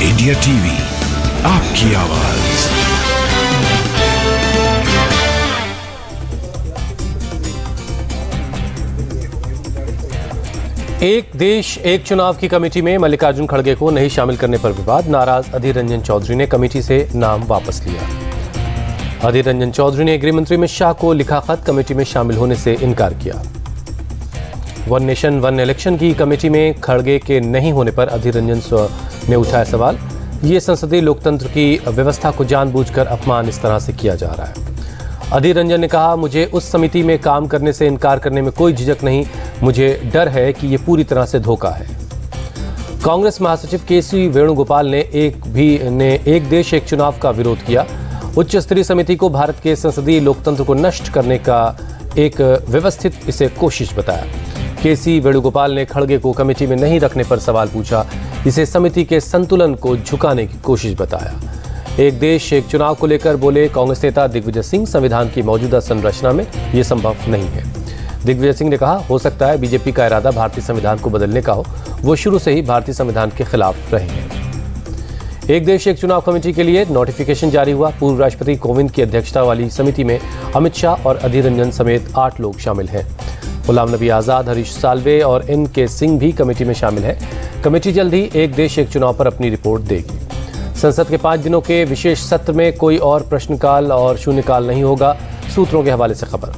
India TV, आपकी आवाज। एक देश एक चुनाव की कमेटी में मल्लिकार्जुन खड़गे को नहीं शामिल करने पर विवाद। नाराज अधीर रंजन चौधरी ने कमेटी से नाम वापस लिया। अधीर रंजन चौधरी ने गृह मंत्री अमित शाह को लिखा खत, कमेटी में शामिल होने से इनकार किया। वन नेशन वन इलेक्शन की कमेटी में खड़गे के नहीं होने पर अधीर रंजन ने उठाया सवाल। ये संसदीय लोकतंत्र की व्यवस्था को जानबूझकर अपमान इस तरह से किया जा रहा है। अधीर रंजन ने कहा, मुझे उस समिति में काम करने से इनकार करने में कोई झिझक नहीं, मुझे डर है कि ये पूरी तरह से धोखा है। कांग्रेस महासचिव केसी वेणुगोपाल ने एक देश एक चुनाव का विरोध किया। उच्च स्तरीय समिति को भारत के संसदीय लोकतंत्र को नष्ट करने का एक व्यवस्थित इसे कोशिश बताया। केसी वेणुगोपाल ने खड़गे को कमेटी में नहीं रखने पर सवाल पूछा, इसे समिति के संतुलन को झुकाने की कोशिश बताया। एक देश एक चुनाव को लेकर बोले कांग्रेस नेता दिग्विजय सिंह, संविधान की मौजूदा संरचना में यह संभव नहीं है। दिग्विजय सिंह ने कहा, हो सकता है बीजेपी का इरादा भारतीय संविधान को बदलने का हो, वो शुरू से ही भारतीय संविधान के खिलाफ रहे हैं। एक देश एक चुनाव कमेटी के लिए नोटिफिकेशन जारी हुआ। पूर्व राष्ट्रपति कोविंद की अध्यक्षता वाली समिति में अमित शाह और अधीर रंजन समेत 8 लोग शामिल हैं। गुलाम नबी आजाद, हरीश साल्वे और NK सिंह भी कमेटी में शामिल है। कमेटी जल्द ही एक देश एक चुनाव पर अपनी रिपोर्ट देगी। संसद के 5 दिनों के विशेष सत्र में कोई और प्रश्नकाल और शून्यकाल नहीं होगा, सूत्रों के हवाले से खबर।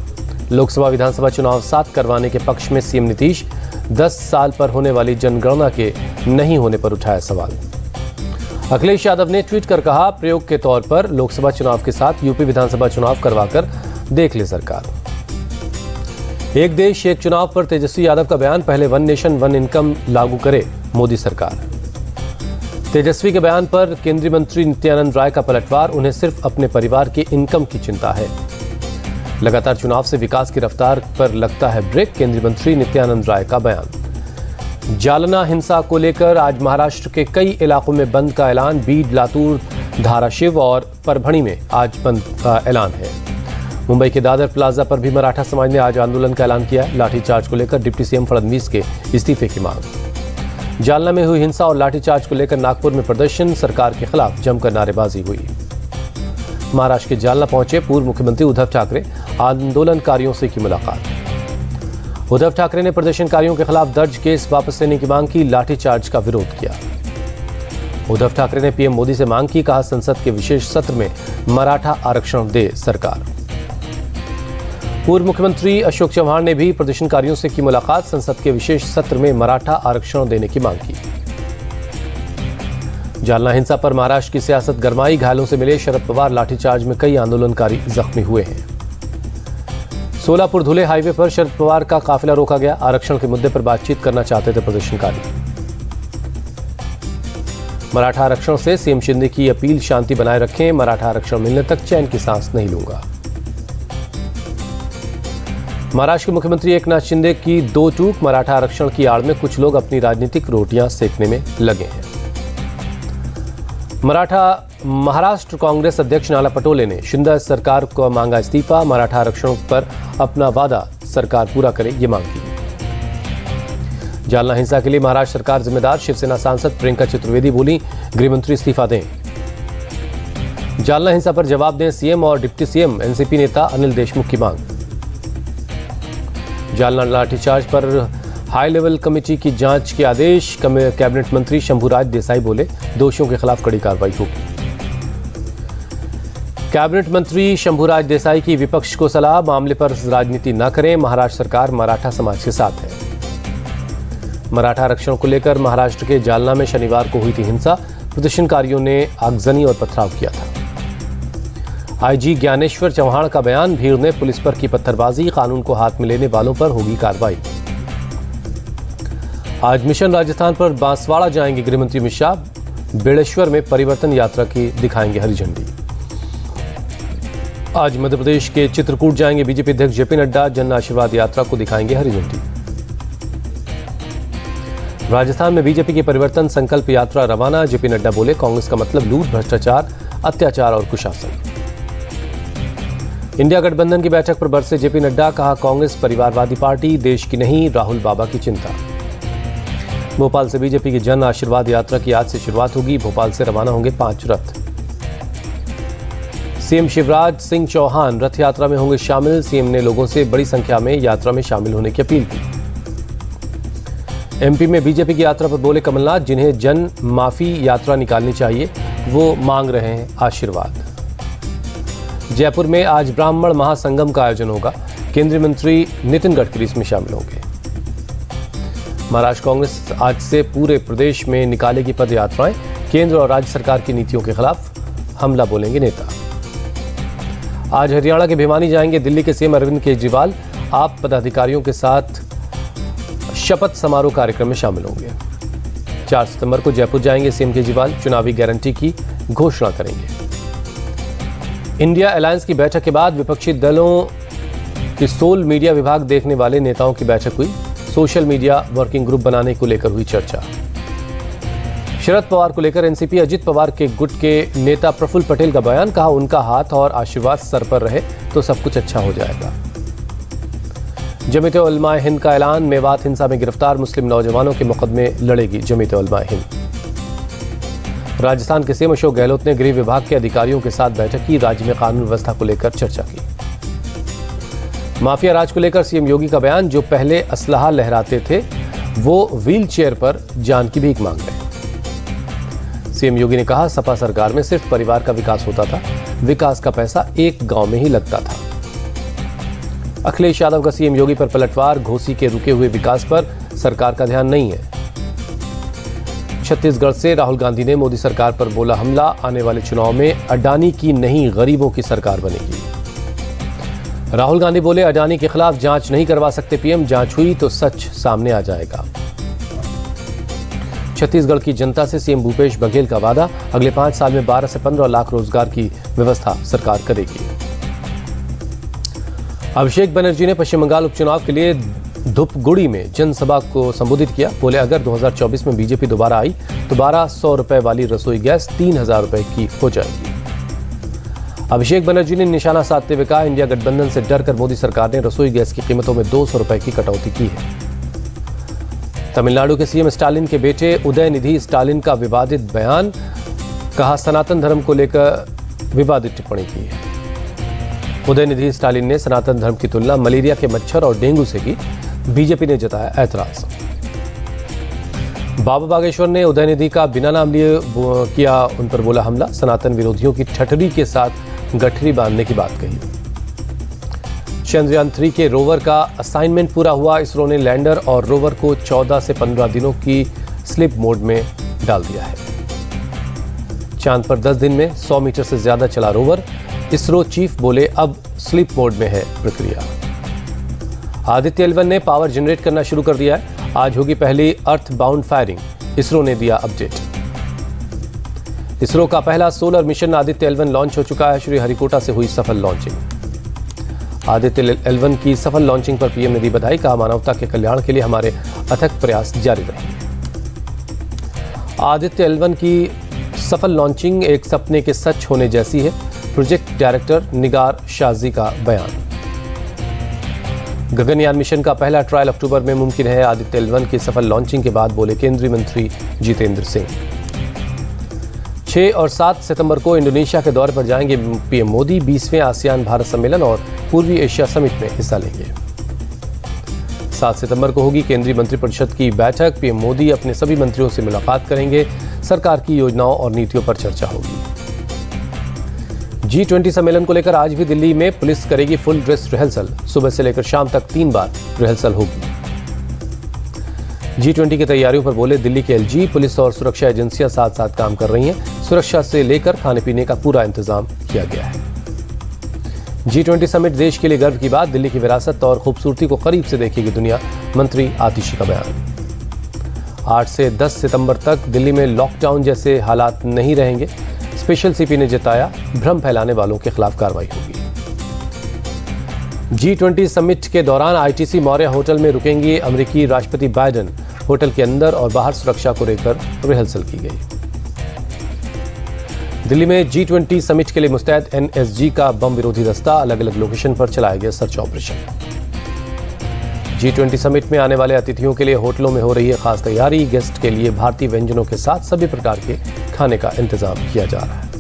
लोकसभा विधानसभा चुनाव 7 करवाने के पक्ष में सीएम नीतीश 10 साल पर होने वाली जनगणना के नहीं होने पर उठाया सवाल। अखिलेश यादव ने ट्वीट कर कहा, प्रयोग के तौर पर लोकसभा चुनाव के साथ यूपी विधानसभा चुनाव करवाकर देख ले सरकार। एक देश एक चुनाव पर तेजस्वी यादव का बयान, पहले वन नेशन वन इनकम लागू करे मोदी सरकार। तेजस्वी के बयान पर केंद्रीय मंत्री नित्यानंद राय का पलटवार, उन्हें सिर्फ अपने परिवार के इनकम की चिंता है। लगातार चुनाव से विकास की रफ्तार पर लगता है ब्रेक, केंद्रीय मंत्री नित्यानंद राय का बयान। जालना हिंसा को लेकर आज महाराष्ट्र के कई इलाकों में बंद का ऐलान। बीड, लातूर, धाराशिव और परभणी में आज बंद का ऐलान है। मुंबई के दादर प्लाजा पर भी मराठा समाज ने आज आंदोलन का ऐलान किया। लाठीचार्ज को लेकर डिप्टी सीएम फडणवीस के इस्तीफे की मांग। जालना में हुई हिंसा और लाठीचार्ज को लेकर नागपुर में प्रदर्शन, सरकार के खिलाफ जमकर नारेबाजी हुई। महाराष्ट्र के जालना पहुंचे पूर्व मुख्यमंत्री उद्धव ठाकरे, आंदोलनकारियों से की मुलाकात। उद्धव ठाकरे ने प्रदर्शनकारियों के खिलाफ दर्ज केस वापस लेने की मांग की, लाठीचार्ज का विरोध किया। उद्धव ठाकरे ने पीएम मोदी से मांग की, कहा संसद के विशेष सत्र में मराठा आरक्षण दे सरकार। पूर्व मुख्यमंत्री अशोक चव्हाण ने भी प्रदर्शनकारियों से की मुलाकात, संसद के विशेष सत्र में मराठा आरक्षण देने की मांग की। जालना हिंसा पर महाराष्ट्र की सियासत गरमाई, घायलों से मिले शरद पवार, लाठीचार्ज में कई आंदोलनकारी जख्मी हुए हैं। सोलापुर धुले हाईवे पर शरद पवार का काफिला रोका गया, आरक्षण के मुद्दे पर बातचीत करना चाहते थे प्रदर्शनकारी। मराठा आरक्षण से सीएम शिंदे की अपील, शांति बनाए रखें, मराठा आरक्षण मिलने तक चैन की सांस नहीं लूंगा। महाराष्ट्र के मुख्यमंत्री एकनाथ शिंदे की 2 टूक, मराठा आरक्षण की आड़ में कुछ लोग अपनी राजनीतिक रोटियां सेकने में लगे हैं। महाराष्ट्र कांग्रेस अध्यक्ष नाना पटोले ने शिंदे सरकार को मांगा इस्तीफा, मराठा आरक्षण पर अपना वादा सरकार पूरा करे, ये मांग की। जालना हिंसा के लिए महाराष्ट्र सरकार जिम्मेदार, शिवसेना सांसद प्रियंका चतुर्वेदी बोली, गृहमंत्री इस्तीफा दें। जालना हिंसा पर जवाब दें सीएम और डिप्टी सीएम, एनसीपी नेता अनिल देशमुख की मांग। जालना लाठीचार्ज पर हाई लेवल कमेटी की जांच के आदेश, कैबिनेट मंत्री शंभूराज देसाई बोले, दोषियों के खिलाफ कड़ी कार्रवाई होगी। कैबिनेट मंत्री शंभूराज देसाई की विपक्ष को सलाह, मामले पर राजनीति न करें, महाराष्ट्र सरकार मराठा समाज के साथ है। मराठा आरक्षण को लेकर महाराष्ट्र के जालना में शनिवार को हुई थी हिंसा, प्रदर्शनकारियों ने आगजनी और पथराव किया था। आईजी ज्ञानेश्वर चौहान का बयान, भीड़ ने पुलिस पर की पत्थरबाजी, कानून को हाथ में लेने वालों पर होगी कार्रवाई। आज मिशन राजस्थान पर बांसवाड़ा जाएंगे गृहमंत्री अमित शाह, बेड़ेश्वर में परिवर्तन यात्रा की दिखाएंगे हरी झंडी। आज मध्य प्रदेश के चित्रकूट जाएंगे बीजेपी अध्यक्ष जेपी नड्डा, जन आशीर्वाद यात्रा को दिखाएंगे हरी झंडी। राजस्थान में बीजेपी की परिवर्तन संकल्प यात्रा रवाना, जेपी नड्डा बोले, कांग्रेस का मतलब लूट, भ्रष्टाचार, अत्याचार और कुशासन। इंडिया गठबंधन की बैठक पर बरसे जेपी नड्डा, कहा कांग्रेस परिवारवादी पार्टी, देश की नहीं, राहुल बाबा की चिंता। भोपाल से बीजेपी की जन आशीर्वाद यात्रा की आज से शुरुआत होगी। भोपाल से रवाना होंगे 5 रथ। सीएम शिवराज सिंह चौहान रथ यात्रा में होंगे शामिल। सीएम ने लोगों से बड़ी संख्या में यात्रा में शामिल होने की अपील की। एमपी में बीजेपी की यात्रा पर बोले कमलनाथ, जिन्हें जन माफी यात्रा निकालनी चाहिए वो मांग रहे हैं आशीर्वाद। जयपुर में आज ब्राह्मण महासंगम का आयोजन होगा। केंद्रीय मंत्री नितिन गडकरी इसमें शामिल होंगे। महाराष्ट्र कांग्रेस आज से पूरे प्रदेश में निकालेगी पद यात्राएं। केंद्र और राज्य सरकार की नीतियों के खिलाफ हमला बोलेंगे नेता। आज हरियाणा के भिवानी जाएंगे दिल्ली के सीएम अरविंद केजरीवाल। आप पदाधिकारियों के साथ शपथ समारोह कार्यक्रम में शामिल होंगे। 4 सितंबर को जयपुर जाएंगे सीएम केजरीवाल। चुनावी गारंटी की घोषणा करेंगे। इंडिया अलायंस की बैठक के बाद विपक्षी दलों की सोशल मीडिया विभाग देखने वाले नेताओं की बैठक हुई। सोशल मीडिया वर्किंग ग्रुप बनाने को लेकर हुई चर्चा। शरद पवार को लेकर एनसीपी अजित पवार के गुट के नेता प्रफुल्ल पटेल का बयान। कहा, उनका हाथ और आशीर्वाद सर पर रहे तो सब कुछ अच्छा हो जाएगा। जमीयत उलमा हिंद का ऐलान। मेवात हिंसा में गिरफ्तार मुस्लिम नौजवानों के मुकदमे लड़ेगी जमीयत उलमा हिंद। राजस्थान के सीएम अशोक गहलोत ने गृह विभाग के अधिकारियों के साथ बैठक की। राज्य में कानून व्यवस्था को लेकर चर्चा की। माफिया राज को लेकर सीएम योगी का बयान। जो पहले असलहा लहराते थे वो व्हील चेयर पर जान की भीख मांग रहे। सीएम योगी ने कहा, सपा सरकार में सिर्फ परिवार का विकास होता था, विकास का पैसा एक गांव में ही लगता था। अखिलेश यादव का सीएम योगी पर पलटवार। घोसी के रुके हुए विकास पर सरकार का ध्यान नहीं है। छत्तीसगढ़ से राहुल गांधी ने मोदी सरकार पर बोला हमला। आने वाले चुनाव में अडानी की नहीं गरीबों की सरकार बनेगी। राहुल गांधी बोले, अडानी के खिलाफ जांच नहीं करवा सकते पीएम। जांच हुई तो सच सामने आ जाएगा। छत्तीसगढ़ की जनता से सीएम भूपेश बघेल का वादा। अगले 5 साल में 12 से 15 लाख रोजगार की व्यवस्था सरकार करेगी। अभिषेक बनर्जी ने पश्चिम बंगाल उपचुनाव के लिए धूपगुड़ी में जनसभा को संबोधित किया। बोले, अगर 2024 में बीजेपी दोबारा आई तो 1200 रुपए वाली रसोई गैस 3000 रुपए की हो जाएगी। अभिषेक बनर्जी ने निशाना साधते हुए कहा, इंडिया गठबंधन से डरकर मोदी सरकार ने रसोई गैस की कीमतों में 200 रुपए की कटौती की है। तमिलनाडु के सीएम स्टालिन के बेटे उदयनिधि स्टालिन का विवादित बयान। कहा, सनातन धर्म को लेकर विवादित टिप्पणी की है। उदयनिधि स्टालिन ने सनातन धर्म की तुलना मलेरिया के मच्छर और डेंगू से की। बीजेपी ने जताया ऐतराज। बाबा बागेश्वर ने उदयनिधि का बिना नाम लिए किया उन पर बोला हमला। सनातन विरोधियों की ठठरी के साथ गठरी बांधने की बात कही। चंद्रयान 3 के रोवर का असाइनमेंट पूरा हुआ। इसरो ने लैंडर और रोवर को 14 से 15 दिनों की स्लीप मोड में डाल दिया है। चांद पर 10 दिन में 100 मीटर से ज्यादा चला रोवर। इसरो चीफ बोले, अब स्लीप मोड में है प्रक्रिया। आदित्य L1 ने पावर जनरेट करना शुरू कर दिया है। आज होगी पहली अर्थ बाउंड फायरिंग। इसरो ने दिया अपडेट। इसरो का पहला solar mission Aditya L1 launch हो चुका है। श्रीहरिकोटा से हुई सफल लॉन्चिंग। आदित्य L1 की सफल लॉन्चिंग पर पीएम ने दी बधाई। कहा, मानवता के कल्याण के लिए हमारे अथक प्रयास जारी रहेंगे। आदित्य L1 की सफल लॉन्चिंग एक सपने के सच होने जैसी है। प्रोजेक्ट डायरेक्टर निगार शाजी का बयान। गगनयान मिशन का पहला ट्रायल अक्टूबर में मुमकिन है। आदित्य L1 की सफल लॉन्चिंग के बाद बोले केंद्रीय मंत्री जितेंद्र सिंह। 6 और 7 सितंबर को इंडोनेशिया के दौरे पर जाएंगे पीएम मोदी। 20वें आसियान भारत सम्मेलन और पूर्वी एशिया समिट में हिस्सा लेंगे। 7 सितंबर को होगी केंद्रीय मंत्रिपरिषद की बैठक। पीएम मोदी अपने सभी मंत्रियों से मुलाकात करेंगे। सरकार की योजनाओं और नीतियों पर चर्चा होगी। G20 सम्मेलन को लेकर आज भी दिल्ली में पुलिस करेगी फुल ड्रेस रिहर्सल। सुबह से लेकर शाम तक 3 बार रिहर्सल होगी। G20 की तैयारियों पर बोले दिल्ली के LG। पुलिस और सुरक्षा एजेंसियां साथ साथ काम कर रही हैं। सुरक्षा से लेकर खाने पीने का पूरा इंतजाम किया गया है। G20 समिट देश के लिए गर्व की बात। दिल्ली की विरासत और खूबसूरती को करीब से देखेगी दुनिया। मंत्री आतिशी का बयान। 8 से 10 सितंबर तक दिल्ली में लॉकडाउन जैसे हालात नहीं रहेंगे। स्पेशल सीपी ने जताया, भ्रम फैलाने वालों के खिलाफ कार्रवाई होगी। G20 समिट के दौरान ITC मौर्य होटल में रुकेंगे अमेरिकी राष्ट्रपति बाइडेन। होटल के अंदर और बाहर सुरक्षा को लेकर रिहर्सल की गई। दिल्ली में G20 समिट के लिए मुस्तैद NSG का बम विरोधी दस्ता। अलग अलग लोकेशन पर चलाया गया सर्च ऑपरेशन। G20 समिट में आने वाले अतिथियों के लिए होटलों में हो रही है खास तैयारी। गेस्ट के लिए भारतीय व्यंजनों के साथ सभी प्रकार के खाने का इंतजाम किया जा रहा है।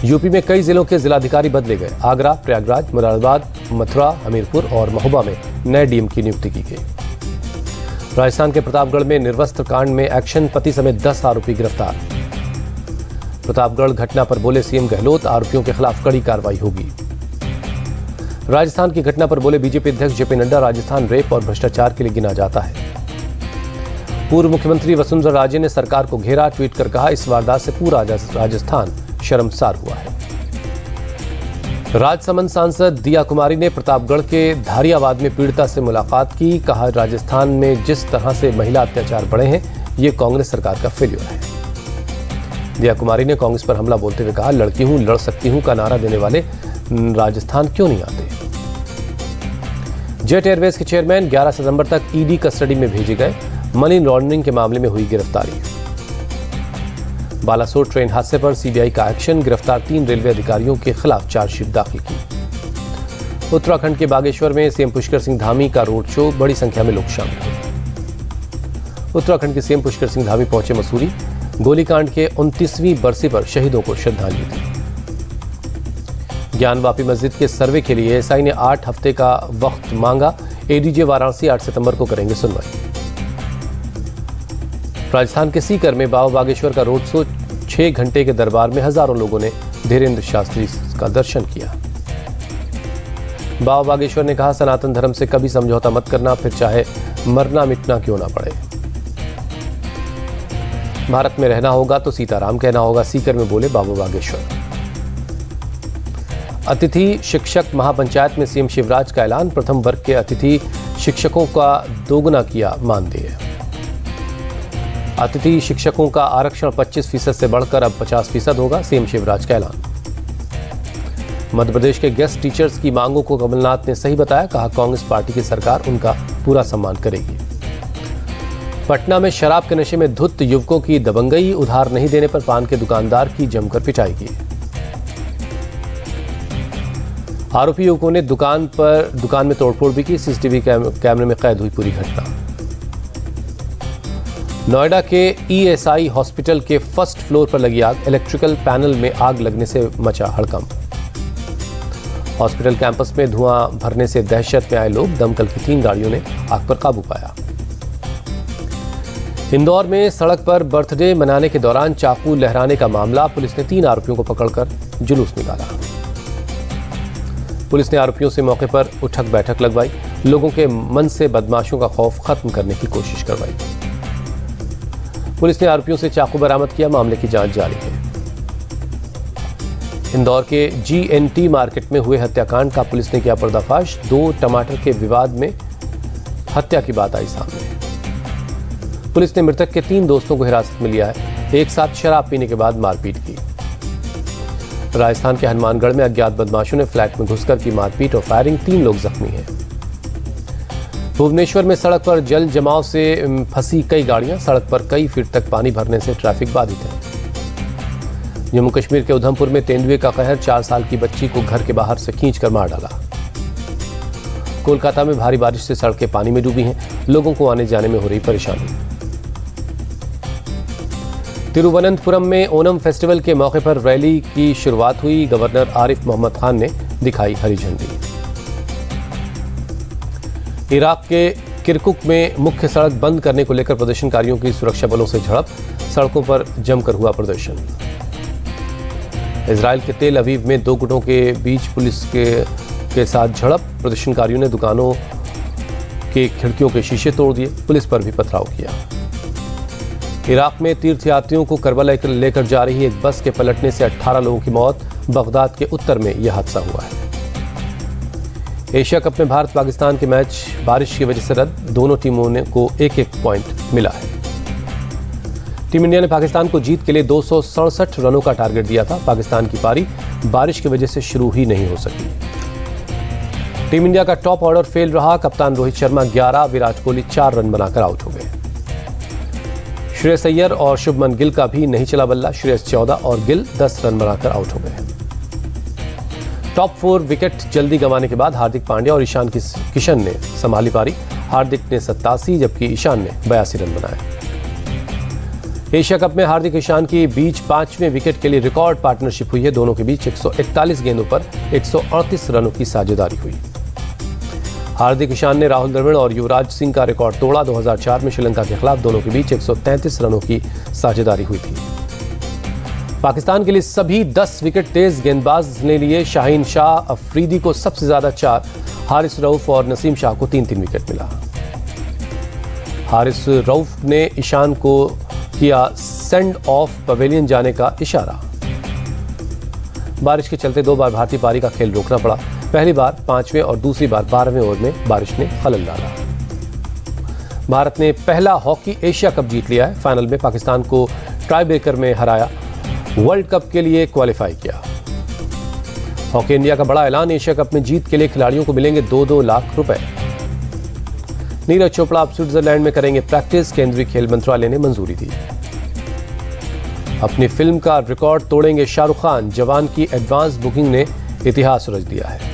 यूपी में कई जिलों के जिलाधिकारी बदले गए। आगरा, प्रयागराज, मुरादाबाद, मथुरा, हमीरपुर और महोबा में नए डीएम की नियुक्ति की गई। राजस्थान के प्रतापगढ़ में निर्वस्त्र कांड में एक्शन, पति समेत 10 आरोपी गिरफ्तार। प्रतापगढ़ घटना पर बोले सीएम गहलोत, आरोपियों के खिलाफ कड़ी कार्रवाई होगी। राजस्थान की घटना पर बोले बीजेपी अध्यक्ष जेपी नड्डा, राजस्थान रेप और भ्रष्टाचार के लिए गिना जाता है। पूर्व मुख्यमंत्री वसुंधरा राजे ने सरकार को घेरा, ट्वीट कर कहा, इस वारदात से पूरा राजस्थान शर्मसार हुआ है। राजसमंद सांसद दिया कुमारी ने प्रतापगढ़ के धारियावाद में पीड़िता से मुलाकात की। कहा, राजस्थान में जिस तरह से महिला अत्याचार बढ़े हैं, ये कांग्रेस सरकार का फेल्योर है। दिया कुमारी ने कांग्रेस पर हमला बोलते हुए कहा, लड़की हूं, लड़ सकती हूं का नारा देने वाले राजस्थान क्यों नहीं आते। जेट एयरवेज के चेयरमैन 11 सितंबर तक ईडी कस्टडी में भेजे गए। मनी लॉन्ड्रिंग के मामले में हुई गिरफ्तारी। बालासोर ट्रेन हादसे पर सीबीआई का एक्शन, गिरफ्तार 3 रेलवे अधिकारियों के खिलाफ चार्जशीट दाखिल की। उत्तराखंड के बागेश्वर में सीएम पुष्कर सिंह धामी का रोड शो, बड़ी संख्या में लोग शामिल हुए। उत्तराखंड के सीएम पुष्कर सिंह धामी पहुंचे मसूरी, गोलीकांड के 29वीं बरसी पर शहीदों को श्रद्धांजलि दी। ज्ञानवापी मस्जिद के सर्वे के लिए एएसआई ने 8 हफ्ते का वक्त मांगा। एडीजे वाराणसी 8 सितंबर को करेंगे सुनवाई। राजस्थान के सीकर में बाबा बागेश्वर का रोड शो, 6 घंटे के दरबार में हजारों लोगों ने धीरेन्द्र शास्त्री का दर्शन किया। बाबा बागेश्वर ने कहा, सनातन धर्म से कभी समझौता मत करना, फिर चाहे मरना मिटना क्यों ना पड़े। भारत में रहना होगा तो सीताराम कहना होगा, सीकर में बोले बाबा बागेश्वर। अतिथि शिक्षक महापंचायत में सीएम शिवराज का ऐलान, प्रथम वर्ग के अतिथि शिक्षकों का दोगुना किया मानदेय। अतिथि शिक्षकों का आरक्षण 25% से बढ़कर अब 50% होगा, सीएम शिवराज का ऐलान। मध्य प्रदेश के गेस्ट टीचर्स की मांगों को कमलनाथ ने सही बताया। कहा, कांग्रेस पार्टी की सरकार उनका पूरा सम्मान करेगी। पटना में शराब के नशे में धुत युवकों की दबंगई, उधार नहीं देने पर पान के दुकानदार की जमकर पिटाई की। आरोपी युवकों ने दुकान में तोड़फोड़ भी की। सीसीटीवी कैमरे में कैद हुई पूरी घटना। नोएडा के ईएसआई हॉस्पिटल के फर्स्ट फ्लोर पर लगी आग, इलेक्ट्रिकल पैनल में आग लगने से मचा हड़कंप। हॉस्पिटल कैंपस में धुआं भरने से दहशत में आए लोग, दमकल की 3 गाड़ियों ने आग पर काबू पाया। इंदौर में सड़क पर बर्थडे मनाने के दौरान चाकू लहराने का मामला, पुलिस ने 3 आरोपियों को पकड़कर जुलूस निकाला। पुलिस ने आरोपियों से मौके पर उठक बैठक लगवाई, लोगों के मन से बदमाशों का खौफ खत्म करने की कोशिश करवाई। पुलिस ने आरोपियों से चाकू बरामद किया, मामले की जांच जारी है। इंदौर के जीएनटी मार्केट में हुए हत्याकांड का पुलिस ने किया पर्दाफाश। 2 टमाटर के विवाद में हत्या की बात आई सामने। पुलिस ने मृतक के 3 दोस्तों को हिरासत में लिया है। एक साथ शराब पीने के बाद मारपीट की। राजस्थान के हनुमानगढ़ में अज्ञात बदमाशों ने फ्लैट में घुसकर की मारपीट और फायरिंग, 3 लोग जख्मी हैं। भुवनेश्वर में सड़क पर जल जमाव से फंसी कई गाड़ियां, सड़क पर कई फीट तक पानी भरने से ट्रैफिक बाधित है। जम्मू कश्मीर के उधमपुर में तेंदुए का कहर, 4 साल की बच्ची को घर के बाहर से खींचकर मार डाला। कोलकाता में भारी बारिश से सड़कें पानी में डूबी हैं, लोगों को आने जाने में हो रही परेशानी। तिरुवनंतपुरम में ओनम फेस्टिवल के मौके पर रैली की शुरुआत हुई। गवर्नर आरिफ मोहम्मद खान ने दिखाई हरी झंडी। इराक के किरकुक में मुख्य सड़क बंद करने को लेकर प्रदर्शनकारियों की सुरक्षा बलों से झड़प, सड़कों पर जमकर हुआ प्रदर्शन। इजराइल के तेल अवीव में 2 गुटों के बीच पुलिस के साथ झड़प, प्रदर्शनकारियों ने दुकानों के खिड़कियों के शीशे तोड़ दिए, पुलिस पर भी पथराव किया। इराक में तीर्थयात्रियों को करबला लेकर जा रही एक बस के पलटने से 18 लोगों की मौत, बगदाद के उत्तर में यह हादसा हुआ है। एशिया कप में भारत पाकिस्तान के मैच बारिश की वजह से रद्द, दोनों टीमों को 1-1 पॉइंट मिला है। टीम इंडिया ने पाकिस्तान को जीत के लिए 267 रनों का टारगेट दिया था। पाकिस्तान की पारी बारिश की वजह से शुरू ही नहीं हो सकी। टीम इंडिया का टॉप ऑर्डर फेल रहा, कप्तान रोहित शर्मा 11, विराट कोहली 4 रन बनाकर आउट हो गए। श्रेयस अय्यर और शुभमन गिल का भी नहीं चला बल्ला, श्रेयस 14 और गिल 10 रन बनाकर आउट हो गए। टॉप 4 विकेट जल्दी गंवाने के बाद हार्दिक पांड्या और ईशान किशन ने संभाली पारी। हार्दिक ने 87 जबकि ईशान ने 82 रन बनाए। एशिया कप में हार्दिक ईशान की बीच 5वें विकेट के लिए रिकॉर्ड पार्टनरशिप हुई है। दोनों के बीच 141 गेंदों पर 138 रनों की साझेदारी हुई। हार्दिक ईशान ने राहुल द्रविड़ और युवराज सिंह का रिकॉर्ड तोड़ा। 2004 में श्रीलंका के खिलाफ दोनों के बीच 133 रनों की साझेदारी हुई थी। पाकिस्तान के लिए सभी 10 विकेट तेज गेंदबाज ने लिए। शाहीन शाह अफरीदी को सबसे ज्यादा 4, हारिस रऊफ और नसीम शाह को 3-3 विकेट मिला। हारिस रऊफ ने ईशान को किया सेंड ऑफ, पवेलियन जाने का इशारा। बारिश के चलते 2 बार भारतीय पारी का खेल रोकना पड़ा। पहली बार 5वें और दूसरी बार 12वें ओवर में बारिश ने खलल डाला। भारत ने पहला हॉकी एशिया कप जीत लिया है। फाइनल में पाकिस्तान को टाई ब्रेकर में हराया, वर्ल्ड कप के लिए क्वालिफाई किया। हॉकी इंडिया का बड़ा ऐलान, एशिया कप में जीत के लिए खिलाड़ियों को मिलेंगे 2-2 लाख रुपए। नीरज चोपड़ा अब स्विट्जरलैंड में करेंगे प्रैक्टिस, केंद्रीय खेल मंत्रालय ने मंजूरी दी। अपनी फिल्म का रिकॉर्ड तोड़ेंगे शाहरुख खान, जवान की एडवांस बुकिंग ने इतिहास रच दिया है।